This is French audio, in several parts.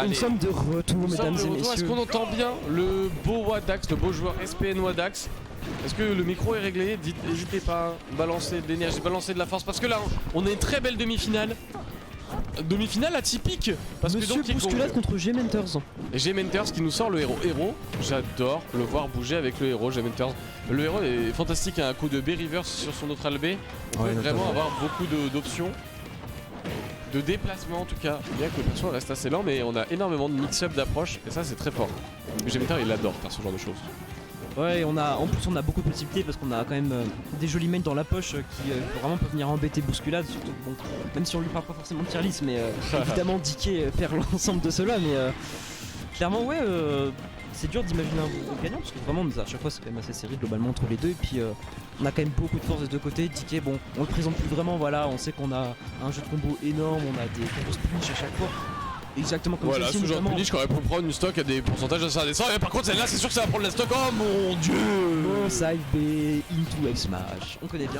Nous sommes de retour, mesdames et messieurs. Est-ce qu'on entend bien le beau Wadax, le beau joueur SPN Wadax? Est-ce que le micro est réglé? N'hésitez pas, balancer de l'énergie, balancer de la force, parce que là on a une très belle demi-finale. Demi-finale atypique parce Monsieur que donc Bousculade contre G-Mentors. Et G-Mentors qui nous sort le héros. J'adore le voir bouger avec le héros G-Mentors. Le héros est fantastique, a un coup de B-reverse sur son autre albé. On peut vraiment avoir beaucoup d'options. De déplacement en tout cas, bien que le perso reste assez lent, mais on a énormément de mix-up d'approche et ça c'est très fort. G-Mentors il adore faire ce genre de choses. Ouais, en plus on a beaucoup de possibilités parce qu'on a quand même des jolis mains dans la poche qui vraiment peuvent venir embêter Bousculade, surtout bon, même si on lui parle pas forcément de tier list, mais évidemment Dicky perd l'ensemble de cela, mais clairement ouais, c'est dur d'imaginer un gagnant parce que vraiment à chaque fois c'est quand même assez serré globalement entre les deux et puis on a quand même beaucoup de force des deux côtés. Dicky, bon, on le présente plus vraiment, voilà, on sait qu'on a un jeu de combo énorme, on a des combos splash à chaque fois. Exactement comme voilà, celle-ci, ce genre de punish quand même pour prendre une stock à des pourcentages assez indécents. Et par contre celle-là c'est sûr que ça va prendre la stock. Oh mon dieu. Bon side B into X-Smash, on connaît bien.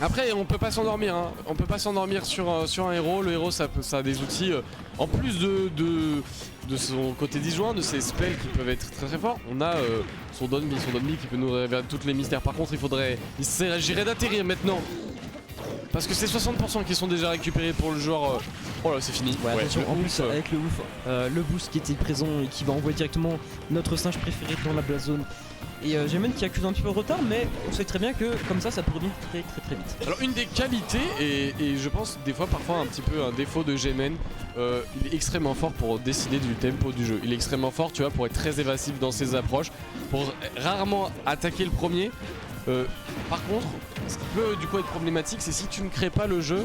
Après on peut pas s'endormir, hein. On peut pas s'endormir sur un héros. Le héros ça a des outils en plus de son côté disjoint, de ses spells qui peuvent être très très forts. On a son Donby qui peut nous révéler tous les mystères. Par contre il s'agirait d'atterrir maintenant. Parce que c'est 60% qui sont déjà récupérés pour le joueur. Oh là c'est fini. Ouais, attention, en plus avec le ouf, le boost qui était présent et qui va envoyer directement notre singe préféré dans la blast zone. Et G-Men qui accuse un petit peu de retard, mais on sait très bien que comme ça peut revenir très vite. Alors une des qualités et je pense des fois parfois un petit peu un défaut de G-Men, il est extrêmement fort pour décider du tempo du jeu. Il est extrêmement fort, tu vois, pour être très évasif dans ses approches, pour rarement attaquer le premier. Par contre, ce qui peut du coup être problématique, c'est si tu ne crées pas le jeu,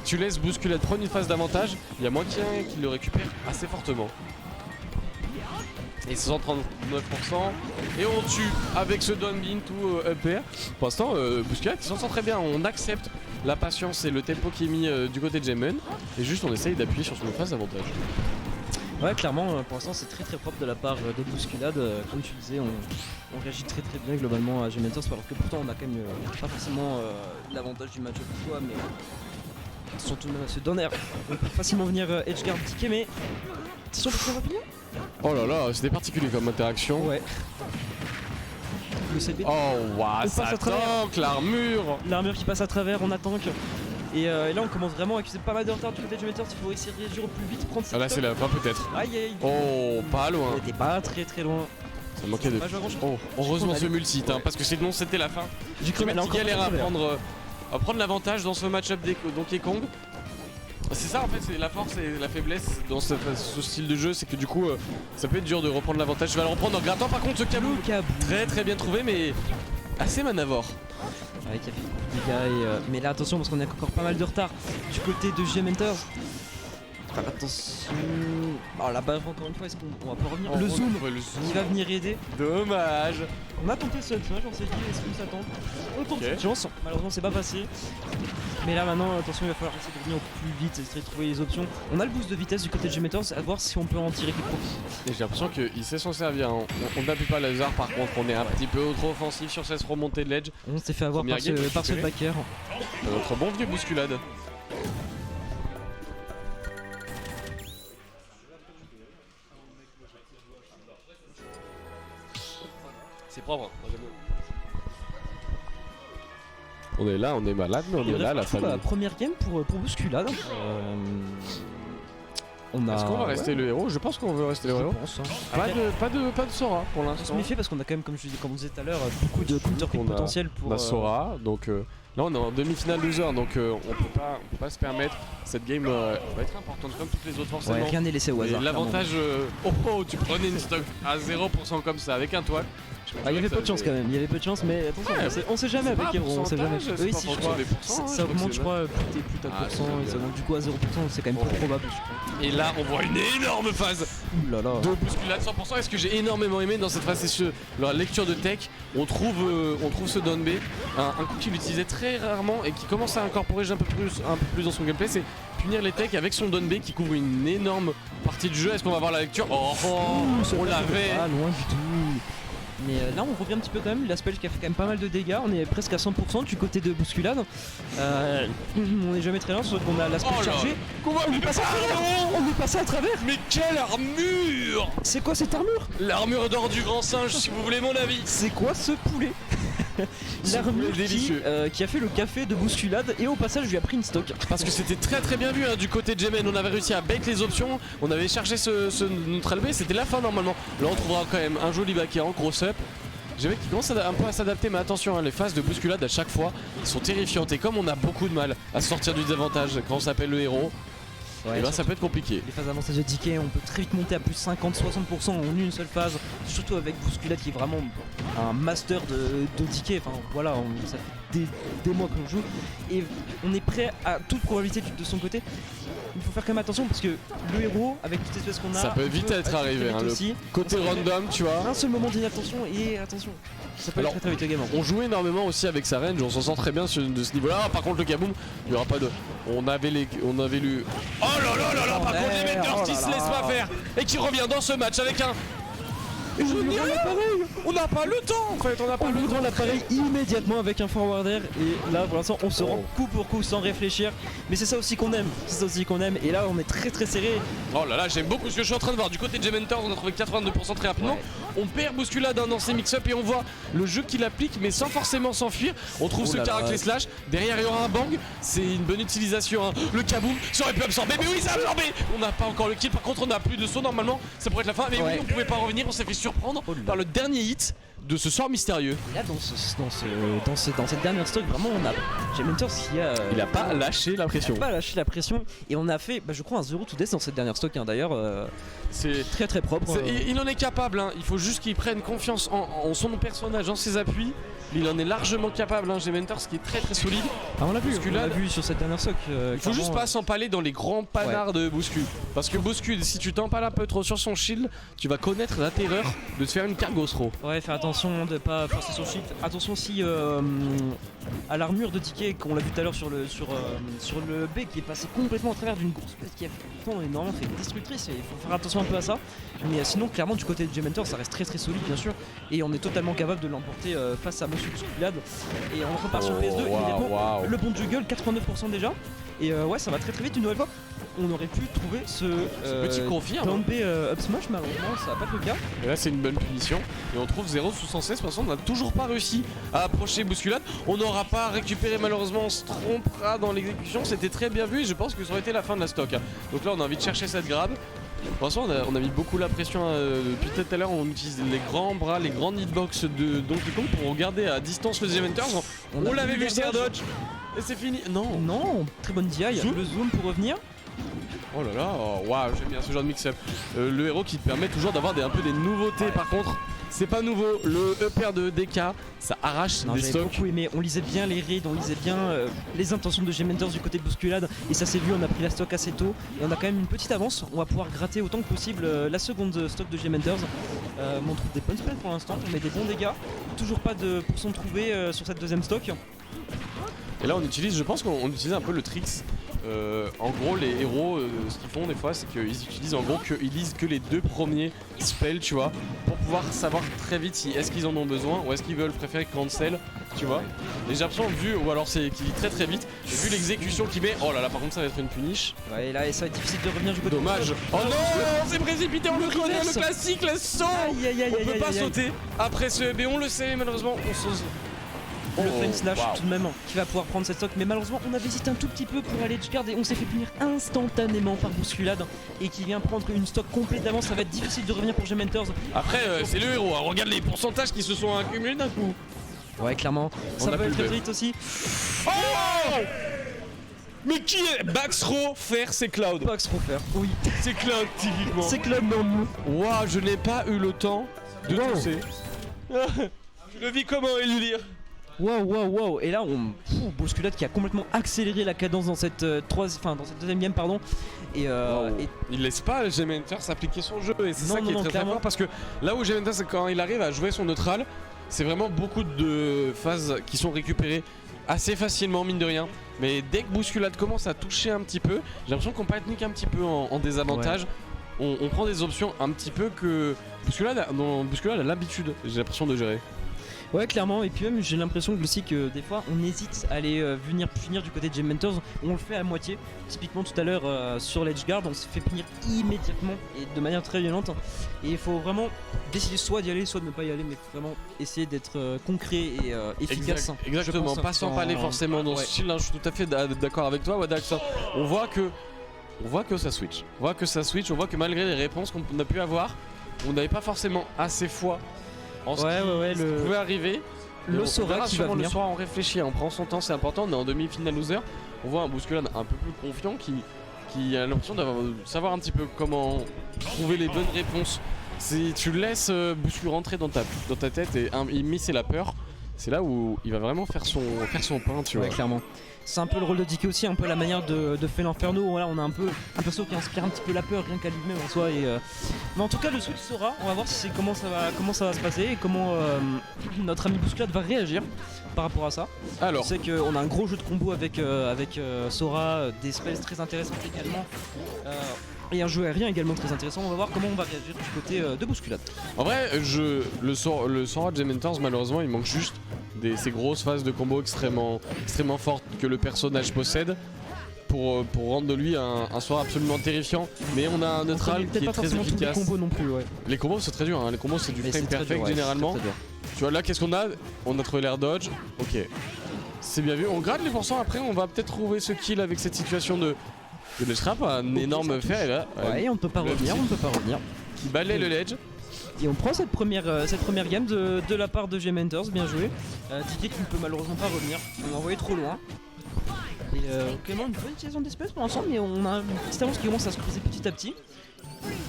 tu laisses Bousculade prendre une phase d'avantage, il y a moyen qu'il le récupère assez fortement. Et 139%, et on tue avec ce down bean tout up air. Pour l'instant, Bousculade il s'en sort très bien, on accepte la patience et le tempo qui est mis du côté de G-Men, et juste on essaye d'appuyer sur son phase d'avantage. Ouais, clairement, pour l'instant c'est très propre de la part de Bousculade. Comme tu disais, on réagit très bien globalement à G-Mentors, alors que pourtant on a quand même pas forcément l'avantage du match au choix, mais ils sont tout de même assez donner. On peut facilement venir edgeguard ticket, mais attention parce que ça va finir. Oh là là, c'était particulier comme interaction. Ouais. Le CB. Oh waouh, ça tank, l'armure. L'armure qui passe à travers, on attend que. Et là on commence vraiment à accuser pas mal de retard du côté de G-Mentors, il faut essayer de réagir au plus vite, prendre ses là c'est la fin peut-être. Aïe. Oh, pas loin. On était pas très loin. Ça manquait de... Oh, heureusement ce multi, hein, parce que sinon c'était la fin. J'ai cru qu'il galère à prendre l'avantage dans ce match-up Donkey Kong. C'est ça en fait, c'est la force et la faiblesse dans ce style de jeu, c'est que du coup ça peut être dur de reprendre l'avantage. Je vais le reprendre en grattant par contre ce Kabou. Très bien trouvé mais assez manavore. Ouais, qui a fait beaucoup de dégâts mais là attention parce qu'on a encore pas mal de retard du côté de G-Mentors. Attention. Alors la barre encore une fois, est-ce qu'on va pouvoir revenir? Le zoom qui va venir aider. Dommage. On a tenté ce match, on s'est dit est-ce qu'on s'attend? On tente cette chance, malheureusement c'est pas passé. Mais là maintenant attention, il va falloir essayer de revenir au plus vite, essayer de trouver les options. On a le boost de vitesse du côté de G-Mentors, à voir si on peut en tirer des profits. Et j'ai l'impression qu'il sait s'en servir, hein. On n'appuie pas le hasard par contre, on est un petit peu trop offensif sur cette remontée de l'edge. On s'est fait avoir par ce backer. Notre bon vieux Bousculade. C'est propre, hein. On est là, on est malade, mais on est là, la famille. Première game pour Bousculade. Est-ce qu'on va rester le héros? Je pense qu'on veut rester le héros. Pas de Sora pour l'instant. On se méfie parce qu'on a quand même, comme on disait tout à l'heure, beaucoup de counter-pick potentiel pour. On a Sora, donc là on est en demi-finale loser, donc on peut pas se permettre. Cette game va être importante comme toutes les autres forcément. Ouais, rien n'est laissé au hasard. L'avantage, tu prenais une stock à 0% comme ça avec un toit. Il y avait peu de chance quand même, il y avait peu de chance, mais attention, on sait jamais avec Hero, on sait jamais. Oui, si je crois, ça augmente, je crois, plus t'as de pourcent, et ça augmente du coup à 0%, c'est quand même plus probable. Et là, on voit une énorme phase de Bousculade 100%. Et ce que j'ai énormément aimé dans cette phase, c'est la lecture de tech. On trouve ce down B, un coup qu'il utilisait très rarement et qui commence à incorporer un peu plus dans son gameplay, c'est punir les techs avec son down B qui couvre une énorme partie du jeu. Est-ce qu'on va voir la lecture? On l'avait. Ah, loin du tout. Mais là on revient un petit peu quand même, la spell qui a fait quand même pas mal de dégâts, on est presque à 100% du côté de bousculade. On est jamais très loin, sauf qu'on a la spell chargée. On est passé à travers. On est passé à travers. Mais quelle armure! C'est quoi cette armure? L'armure d'or du grand singe, si vous voulez mon avis. C'est quoi ce poulet? L'armure qui a fait le café de bousculade et au passage lui a pris une stock. Parce que c'était très bien vu hein, du côté de Gemen, on avait réussi à bait les options, on avait cherché ce neutral B, c'était la fin normalement. Là on trouvera quand même un joli backer en gros up. Gemen qui commence un peu à s'adapter, mais attention, hein, les phases de bousculade à chaque fois sont terrifiantes et comme on a beaucoup de mal à sortir du désavantage quand on s'appelle le héros, et ben ça peut être compliqué. Les phases avancées de DK, on peut très vite monter à plus 50-60% en une seule phase, surtout avec bousculade qui est vraiment un master de DK. Enfin voilà, ça fait des mois qu'on joue et on est prêt à toute probabilité de son côté. Il faut faire quand même attention parce que le héros, avec toute espèce qu'on a, ça peut vite être arrivé. Hein, le côté random, tu vois. Un seul moment d'inattention et attention. Ça peut aller très vite également. On jouait énormément aussi avec sa range, on s'en sent très bien de ce niveau-là. Par contre, le kaboom, il n'y aura pas de. On avait lu. Oh là là, par contre, les Menders qui se laissent pas faire et qui revient dans ce match avec un. Et je n'y rien. On n'a pas le temps en fait, on n'a pas le temps. L'appareil immédiatement avec un forwarder et là pour l'instant on se rend coup pour coup sans réfléchir. Mais c'est ça aussi qu'on aime, et là on est très serré. Oh là là, j'aime beaucoup ce que je suis en train de voir. Du côté de Gementors, on a trouvé 82% très rapidement. On perd bousculade dans ses mix-up et on voit le jeu qu'il applique mais sans forcément s'enfuir. On trouve ce caractère slash, derrière il y aura un bang, c'est une bonne utilisation. Hein. Le kaboom, ça aurait pu absorber, mais oui ça a absorbé. On n'a pas encore le kill, par contre on n'a plus de saut normalement, ça pourrait être la fin. Mais oui on pouvait pas revenir, on s'est fait surprendre par le dernier hit de ce sort mystérieux. Et là dans cette dernière stock vraiment on a Gementors qui a il a pas lâché la pression. Il a pas lâché la pression et on a fait je crois un 0 to death dans cette dernière stock hein, d'ailleurs c'est très propre. Il en est capable hein. Il faut juste qu'il prenne confiance en son personnage, en ses appuis. Il en est largement capable hein. Gementors qui est très solide. On l'a vu sur cette dernière stock. Il faut juste pas s'empaler dans les grands panards de Bouscul. Parce que Bouscul, si tu t'empales un peu trop sur son shield, tu vas connaître la terreur de te faire une cargo throw. Ouais, faire attention de pas forcer son shield. Attention aussi à l'armure de DK qu'on l'a vu tout à l'heure sur le B qui est passé complètement à travers d'une grosse bête qui a énormément fait destructrice. Et il faut faire attention un peu à ça. Mais sinon, clairement, du côté de Gementors, ça reste très solide bien sûr. Et on est totalement capable de l'emporter face à Monsieur Bousculade. Et on repart sur PS2. Le bon juggle, 89% déjà. Et ouais, ça va très vite une nouvelle fois. On aurait pu trouver ce petit confirme plan B up smash, malheureusement ça va pas être le cas. Et là c'est une bonne punition et on trouve 0 sous 116 parce qu'on n'a toujours pas réussi à approcher bousculade. On n'aura pas récupéré malheureusement, on se trompera dans l'exécution, c'était très bien vu et je pense que ça aurait été la fin de la stock. Donc là on a envie de chercher cette grab. Pour l'instant on a mis beaucoup la pression depuis tout à l'heure, on utilise les grands bras, les grandes hitbox de Donkey Kong pour regarder à distance le Gementors. On l'avait vu Air dodge et c'est fini. Non, très bonne DI, le zoom pour revenir. Oh là là, waouh, j'aime bien ce genre de mix-up. Le héros qui te permet toujours d'avoir un peu des nouveautés. Par contre, c'est pas nouveau. Le upper de DK, ça arrache des stocks. Beaucoup aimé. On lisait bien les raids, on lisait bien les intentions de Gementors du côté de bousculade. Et ça s'est vu, on a pris la stock assez tôt. Et on a quand même une petite avance. On va pouvoir gratter autant que possible la seconde stock de Gementors. On trouve des bonnes spells pour l'instant, on met des bons dégâts. Toujours pas de pourcent trouvé sur cette deuxième stock. Et là on utilise, je pense qu'on utilise un peu le tricks. En gros les héros ce qu'ils font des fois c'est qu'ils utilisent en gros qu'ils lisent que les deux premiers spells tu vois pour pouvoir savoir très vite si est-ce qu'ils en ont besoin ou est-ce qu'ils veulent préférer cancel tu vois. Et j'ai l'impression vu ou alors c'est qu'il lit très vite et vu l'exécution qu'il met, oh là là par contre ça va être une punish. Ouais et là ça va être difficile de revenir du côté. Dommage. Oh non on s'est précipité, on le connaît le classique, le saut. On peut pas sauter après ce mais on le sait malheureusement on saute. Le flame slash tout de même qui va pouvoir prendre cette stock mais malheureusement on avait hésité un tout petit peu pour aller edgeguard et on s'est fait punir instantanément par bousculade et qui vient prendre une stock complète d'avance. Ça va être difficile de revenir pour Gementors. Après c'est le héros, hein. Regarde les pourcentages qui se sont accumulés d'un coup. Ouais clairement, ça va être très vite aussi. Oh mais qui est Baxro faire c'est Cloud. Baxro faire, oui. C'est Cloud typiquement. C'est Cloud dans le mou. Waouh, je n'ai pas eu le temps de tousser. Je le vis comment et lui dire. Waouh. Et là bousculade qui a complètement accéléré la cadence dans cette deuxième game pardon. Et il laisse pas Gementors s'appliquer son jeu et c'est ça qui est très fort parce que là où Gementors c'est quand il arrive à jouer son neutral, c'est vraiment beaucoup de phases qui sont récupérées assez facilement mine de rien. Mais dès que bousculade commence à toucher un petit peu, j'ai l'impression qu'on panique un petit peu en désavantage. on prend des options un petit peu que Bousculade a l'habitude, j'ai l'impression de gérer. Ouais, clairement, et puis même j'ai l'impression aussi que des fois on hésite à aller venir punir du côté de Gem Mentors, on le fait à moitié. Typiquement tout à l'heure sur l'Edge Guard, on se fait punir immédiatement et de manière très violente. Et il faut vraiment décider soit d'y aller, soit de ne pas y aller, mais vraiment essayer d'être concret et efficace. Exactement, pas s'empaler forcément dans ce style, hein, je suis tout à fait d'accord avec toi, Wadax. On voit que ça switch. On voit que malgré les réponses qu'on a pu avoir, on n'avait pas forcément assez foi en ce qui pouvait arriver. Le Sora qui va venir. Le Sora on réfléchit, on prend son temps, c'est important. On est en demi-finale loser. On voit un Bousculade un peu plus confiant qui a l'impression de savoir un petit peu comment trouver les bonnes réponses. Si tu laisses Bousculade rentrer dans ta tête et immiscer la peur, c'est là où il va vraiment faire son pain, tu vois. Clairement. C'est un peu le rôle de DK aussi, un peu la manière de faire l'Inferno. Voilà, on a un peu un perso qui inspire un petit peu la peur rien qu'à lui-même en soi. Mais en tout cas, le switch Sora, on va voir comment ça va se passer et comment notre ami Bousculade va réagir par rapport à ça. Alors, on sait qu'on a un gros jeu de combo avec Sora, des spells très intéressants également. Et un jeu aérien également très intéressant. On va voir comment on va réagir du côté de Bousculade. En vrai, le Sora de Gem Mentors, malheureusement, il manque juste ces grosses phases de combo extrêmement fortes que le personnage possède pour rendre de lui un Sora absolument terrifiant. Mais on a un neutral qui est très efficace. Les combos non plus, ouais. Les combos c'est très dur, hein. Les combos c'est du frame perfect généralement. Tu vois là qu'est-ce qu'on a? On a trouvé l'air dodge, ok. C'est bien vu, on gratte les pourcents après, on va peut-être trouver ce kill avec cette situation de le scrap, un énorme fer et là. Ouais, on ne peut pas revenir. Qui balaye le ledge. Et on prend cette première game de la part de Gem Mentors, bien joué. DK qui ne peut malheureusement pas revenir, on l'a envoyé trop loin. Et Clément, une bonne utilisation d'espèces pour l'ensemble, mais on a une petite avance qui commence à se creuser petit à petit.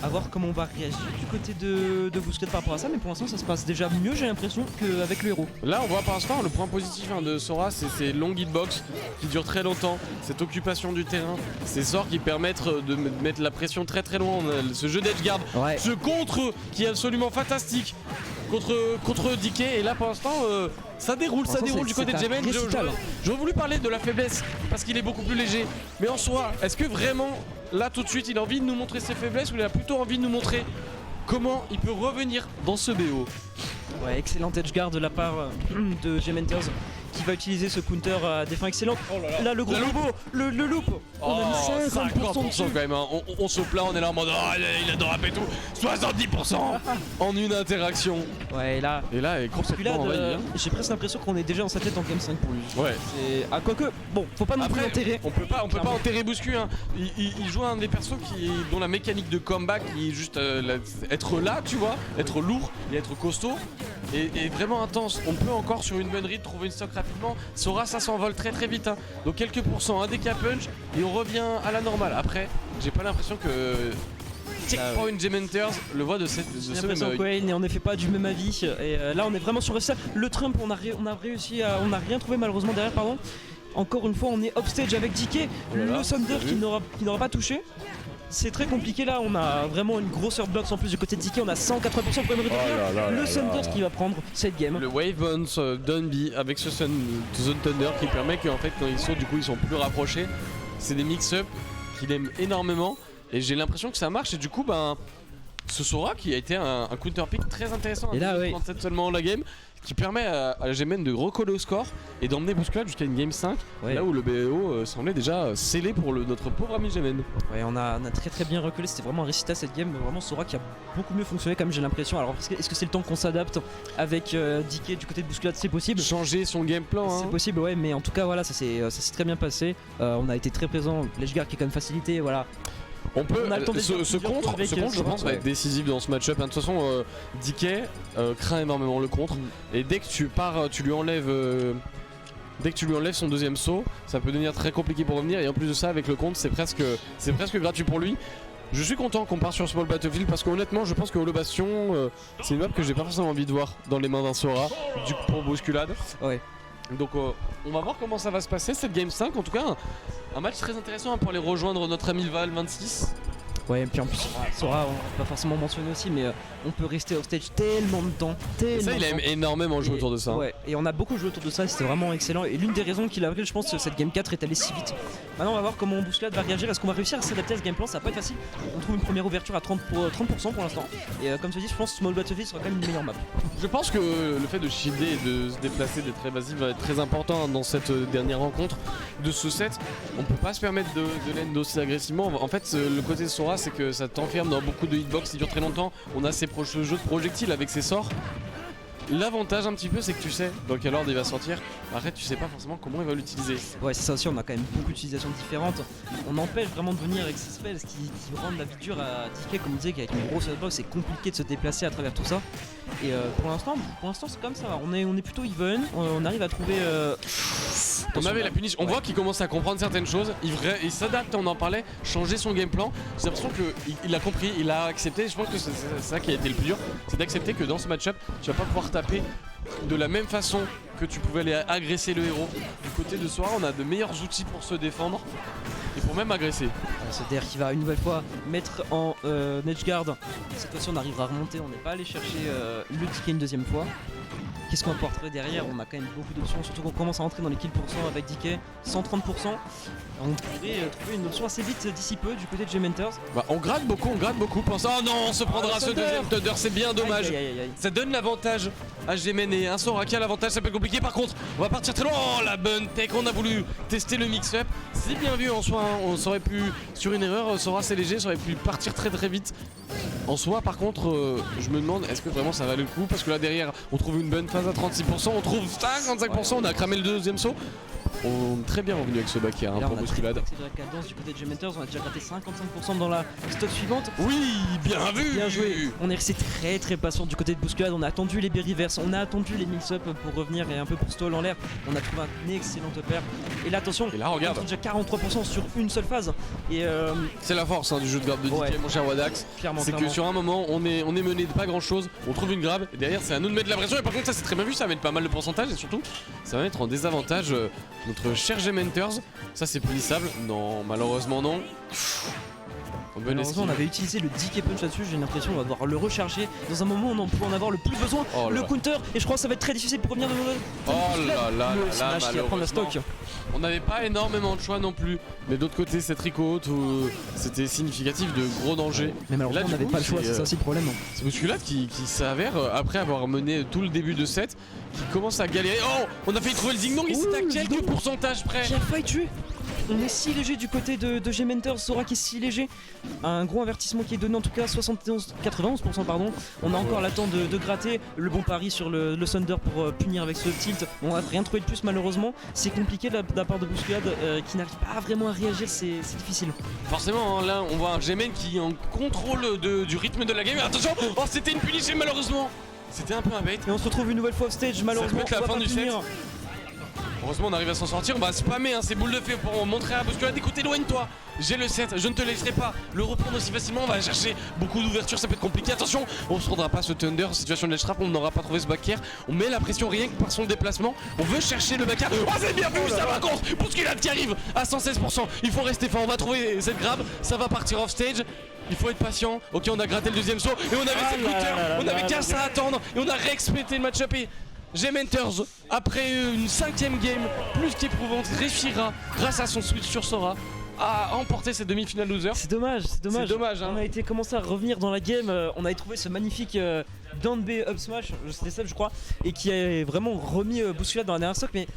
A voir comment on va réagir du côté de Bousculade par rapport à ça, mais pour l'instant ça se passe déjà mieux, j'ai l'impression, qu'avec le héros. Là on voit pour l'instant le point positif de Sora, c'est ces longues hitbox qui durent très longtemps, cette occupation du terrain, ces sorts qui permettent de mettre la pression très très loin, ce jeu d'edge guard, ce contre qui est absolument fantastique contre DK, et là pour l'instant ça déroule du côté de Gem. J'aurais voulu parler de la faiblesse parce qu'il est beaucoup plus léger, mais en soi, est-ce que vraiment là tout de suite il a envie de nous montrer ses faiblesses ou il a plutôt envie de nous montrer comment il peut revenir dans ce BO? Ouais, excellent edge guard de la part de Gem Mentors qui va utiliser ce counter à des fins excellentes. Oh là, le gros le loop. On a mis 50% quand même, hein. On se plaint, on est là en mode il a drapé tout. 70% en une interaction. Ouais, et là est complètement envahi. J'ai presque l'impression qu'on est déjà dans sa tête en game 5 pour lui. Ouais. Quoique, bon, faut pas non plus l'enterrer. On peut pas enterrer Bouscu, hein. Il joue un des persos dont la mécanique de comeback qui est juste être là, tu vois, être lourd et être costaud. Et vraiment intense. On peut encore sur une bonne read trouver une stock rapidement. Sora ça s'envole très très vite, hein. Donc quelques pourcents, un DK punch et on revient à la normale. Après j'ai pas l'impression que Checkpoint Gem Mentors le voit de ce même œil. Ouais, il n'est en effet pas du même avis. Et là on est vraiment sur ça. Le Trump on a rien trouvé malheureusement derrière, pardon. Encore une fois on est upstage avec DK. Le Thunder qui n'aura pas touché. C'est très compliqué là, on a vraiment une grosse box en plus du côté de DK, on a 180% pour revenir. Le Thunders qui va prendre cette game. Le Wave Bounce Dunby avec ce Zone Thunder qui permet qu'en fait quand ils sautent du coup ils sont plus rapprochés. C'est des mix-up qu'il aime énormément et j'ai l'impression que ça marche et du coup ce Sora qui a été un counter pick très intéressant et là, seulement la game qui permet à la GMN de recoller au score et d'emmener Bousculade jusqu'à une game 5 là où le BO semblait déjà scellé pour notre pauvre ami GMN. Ouais, on a très très bien recollé, c'était vraiment un récital cette game, vraiment Sora qui a beaucoup mieux fonctionné comme j'ai l'impression. Alors est-ce que c'est le temps qu'on s'adapte avec DK du côté de Bousculade? C'est possible. Changer son game plan, c'est possible, ouais, mais en tout cas voilà, ça s'est très bien passé. On a été très présent, l'Edgeguard qui est quand même facilité, voilà. On peut. Ce contre, je pense, va être décisif dans ce match-up. De toute façon, DK craint énormément le contre. Et dès que tu lui enlèves. Dès que tu lui enlèves son deuxième saut, ça peut devenir très compliqué pour revenir. Et en plus de ça, avec le contre, c'est presque gratuit pour lui. Je suis content qu'on parte sur Small Battlefield parce qu'honnêtement, je pense que Holo Bastion, c'est une map que j'ai pas forcément envie de voir dans les mains d'un Sora pour Bousculade. Ouais. Donc on va voir comment ça va se passer cette game 5. En tout cas un match très intéressant pour aller rejoindre notre ami Val 26. Ouais, et puis en plus, Sora, on va pas forcément mentionner aussi, mais on peut rester off stage tellement de temps. Et ça, il aime énormément jouer Et- autour de ça. Ouais, et on a beaucoup joué autour de ça, c'était vraiment excellent. Et l'une des raisons qu'il a pris, je pense, que cette game 4 est allée si vite. Maintenant, on va voir comment Bousculade va réagir. Est-ce qu'on va réussir à s'adapter à ce game plan? Ça va pas être facile. On trouve une première ouverture à 30% pour l'instant. Et comme tu dis, je pense que Small Battlefield sera quand même une meilleure map. Je pense que le fait de shielder et de se déplacer, d'être évasif va être très important dans cette dernière rencontre de ce set. On peut pas se permettre de l'end aussi agressivement. En fait, le côté de Sora, c'est que ça t'enferme dans beaucoup de hitbox qui durent très longtemps. On a ces jeux de projectiles avec ses sorts. L'avantage un petit peu, c'est que tu sais dans quel ordre il va sortir. Après, tu sais pas forcément comment il va l'utiliser. Ouais, c'est ça aussi, on a quand même beaucoup d'utilisations différentes. On empêche vraiment de venir avec ces spells qui rendent la vie dure à DK, comme on disait, qu'avec une grosse hitbox, c'est compliqué de se déplacer à travers tout ça. Et pour l'instant, c'est comme ça. On est plutôt even, on arrive à trouver. On avait la punition. On voit qu'il commence à comprendre certaines choses. Il s'adapte, on en parlait, changer son game plan. J'ai l'impression qu'il a compris, il a accepté. Je pense que c'est ça qui a été le plus dur. C'est d'accepter que dans ce match-up, tu vas pas pouvoir taper de la même façon que tu pouvais aller agresser le héros. Du côté de Sora, on a de meilleurs outils pour se défendre et pour même agresser. Ce DR qui va une nouvelle fois mettre en edgeguard. Cette fois-ci, on arrivera à remonter. On n'est pas allé chercher le DK une deuxième fois. Qu'est-ce qu'on va pouvoir trouver derrière? On a quand même beaucoup d'options, surtout qu'on commence à entrer dans les kills % avec DK, 130%. On pourrait trouver une option assez vite d'ici peu du côté de Gementers. Bah, on gratte beaucoup. Pense, oh non, on se prendra ce deuxième Thunder, c'est bien dommage. Aïe, aïe, aïe, aïe. Ça donne l'avantage à Gemen et un Sora qui a l'avantage, ça peut être compliqué. Par contre, on va partir très loin. Oh, la bonne tech, on a voulu tester le mix-up. C'est bien vu en soi, hein. On aurait pu, sur une erreur, Sora c'est léger, ça aurait pu partir très très vite. En soi, par contre, je me demande est-ce que vraiment ça valait le coup? Parce que là derrière, on trouve une bonne phase à 36%, on trouve 55%, on a cramé le deuxième saut. On est très bien revenu avec ce back hier, hein, Là, pour on a Bousculade. accéléré la cadence du côté de Gementers, on a déjà gratté 55% dans la stock suivante. Oui, bien vu. Bien joué. On est resté très patient du côté de Bousculade. On a attendu les berryverse, on a attendu les mix-up pour revenir et un peu pour stall en l'air. On a trouvé un excellent upper. Et là, attention, Et là, regarde. on est déjà 43% sur une seule phase. Et C'est la force, hein, du jeu de grab de DK, Ouais. mon cher Wadax. clairement, C'est que sur un moment, on est mené de pas grand chose, on trouve une grab, et derrière c'est à nous de mettre de la pression, et par contre ça c'est très bien vu, ça va mettre pas mal de pourcentage, et surtout ça va mettre en désavantage notre cher Gementers. Ça c'est punissable? Non, malheureusement non. Bonne malheureusement, on esquive. avait utilisé le DK punch là-dessus. J'ai l'impression qu'on va devoir le recharger dans un moment où on peut en avoir le plus besoin. Oh là Le là. counter, et je crois que ça va être très difficile pour revenir de Oh là là le là smash là, qui va prendre la stock. On n'avait pas énormément de choix non plus, mais d'autre côté cette recall c'était significatif de gros dangers. Mais malheureusement, Là, on du n'avait coup, pas le choix, c'est, c'est ça aussi le problème. C'est Bousculade qui s'avère, après avoir mené tout le début de set, qui commence à galérer. Oh, on a failli trouver le ding-dong, et c'est à Ouh, quelques ding-dong. pourcentages près. Qui a failli tuer. On est si léger du côté de Gementers, Sora qui est si léger. Un gros avertissement qui est donné en tout cas, 91% pardon. On a encore l'attente de gratter. Le bon pari sur le Thunder pour punir avec ce tilt. On n'a rien trouvé de plus malheureusement. C'est compliqué de la part de Bousculade qui n'arrive pas vraiment à réagir, c'est difficile. Forcément, hein, là on voit un Gemen qui est en contrôle du rythme de la game. Attention, oh c'était une punition malheureusement. C'était un peu un bait. Et on se retrouve une nouvelle fois off stage, malheureusement peut être la on va fin pas du set. punir. Heureusement on arrive à s'en sortir, on va spammer hein, ces boules de feu pour montrer à Bousculade, écoute éloigne-toi. J'ai le set, je ne te laisserai pas le reprendre aussi facilement, on va chercher beaucoup d'ouverture, ça peut être compliqué. Attention, on se prendra pas ce Thunder, situation de ledge trap, on n'aura pas trouvé ce back air. On met la pression rien que par son déplacement, on veut chercher le back air. Oh c'est bien vu, ça va contre Bousculade qui arrive à 116%. Il faut rester fort, on va trouver cette grab, ça va partir off stage. Il faut être patient. Ok, on a gratté le deuxième saut et on avait cette counter, on avait qu'à ça à attendre et on a réexpété le match-up et Gementers, après une 5ème game plus qu'éprouvante, réussira grâce à son switch sur Sora à emporter cette demi-finale loser. C'est dommage, c'est dommage. C'est dommage, hein. On a été commencé à revenir dans la game, on avait trouvé ce magnifique down B up smash, c'était ça je crois, et qui a vraiment remis Bousculade dans la dernière stock, mais